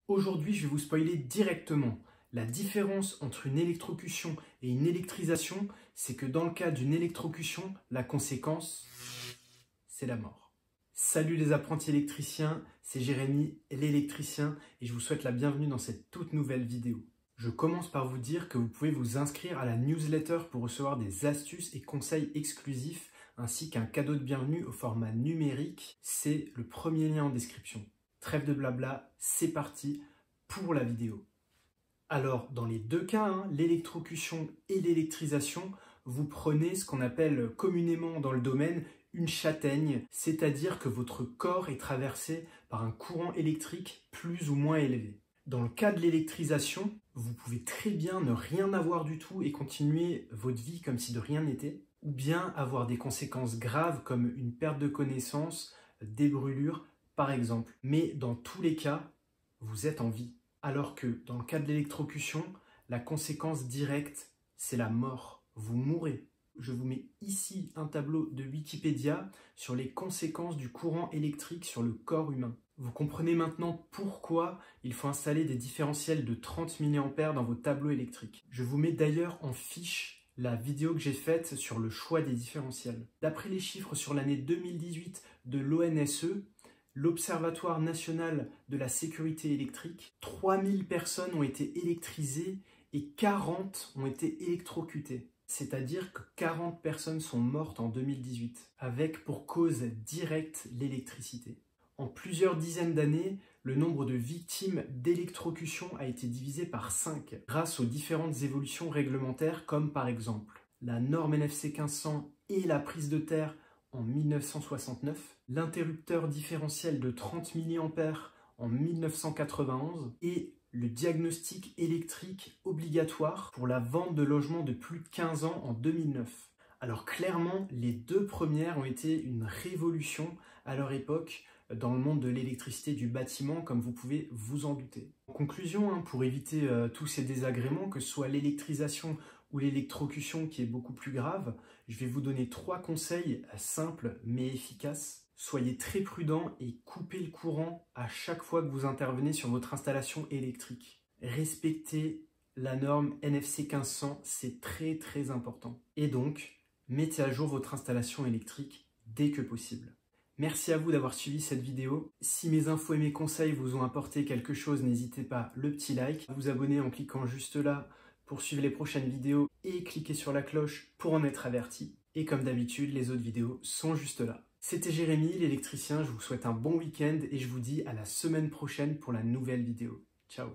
Aujourd'hui, je vais vous spoiler directement. La différence entre une électrocution et une électrisation, c'est que dans le cas d'une électrocution, la conséquence, c'est la mort. Salut les apprentis électriciens, c'est Jérémy, l'électricien, et je vous souhaite la bienvenue dans cette toute nouvelle vidéo. Je commence par vous dire que vous pouvez vous inscrire à la newsletter pour recevoir des astuces et conseils exclusifs, ainsi qu'un cadeau de bienvenue au format numérique. C'est le premier lien en description. Trêve de blabla, c'est parti pour la vidéo. Alors, dans les deux cas, l'électrocution et l'électrisation, vous prenez ce qu'on appelle communément dans le domaine une châtaigne, c'est-à-dire que votre corps est traversé par un courant électrique plus ou moins élevé. Dans le cas de l'électrisation, vous pouvez très bien ne rien avoir du tout et continuer votre vie comme si de rien n'était, ou bien avoir des conséquences graves comme une perte de connaissance, des brûlures, par exemple. Mais dans tous les cas, vous êtes en vie. Alors que dans le cas de l'électrocution, la conséquence directe, c'est la mort. Vous mourrez. Je vous mets ici un tableau de Wikipédia sur les conséquences du courant électrique sur le corps humain. Vous comprenez maintenant pourquoi il faut installer des différentiels de 30 mA dans vos tableaux électriques. Je vous mets d'ailleurs en fiche la vidéo que j'ai faite sur le choix des différentiels. D'après les chiffres sur l'année 2018 de l'ONSE, l'Observatoire national de la sécurité électrique, 3000 personnes ont été électrisées et 40 ont été électrocutées. C'est-à-dire que 40 personnes sont mortes en 2018, avec pour cause directe l'électricité. En plusieurs dizaines d'années, le nombre de victimes d'électrocution a été divisé par 5 grâce aux différentes évolutions réglementaires comme par exemple la norme NFC 1500 et la prise de terre en 1969, l'interrupteur différentiel de 30 mA en 1991 et le diagnostic électrique obligatoire pour la vente de logements de plus de 15 ans en 2009. Alors clairement, les deux premières ont été une révolution à leur époque dans le monde de l'électricité du bâtiment, comme vous pouvez vous en douter. En conclusion, pour éviter tous ces désagréments, que ce soit l'électrisation ou l'électrocution qui est beaucoup plus grave, je vais vous donner 3 conseils simples mais efficaces. Soyez très prudent et coupez le courant à chaque fois que vous intervenez sur votre installation électrique. Respectez la norme NFC 1500, c'est très important. Et donc, mettez à jour votre installation électrique dès que possible. Merci à vous d'avoir suivi cette vidéo. Si mes infos et mes conseils vous ont apporté quelque chose, n'hésitez pas le petit like, à vous abonner en cliquant juste là pour suivre les prochaines vidéos et cliquez sur la cloche pour en être averti. Et comme d'habitude, les autres vidéos sont juste là. C'était Jérémy, l'électricien, je vous souhaite un bon week-end et je vous dis à la semaine prochaine pour la nouvelle vidéo. Ciao!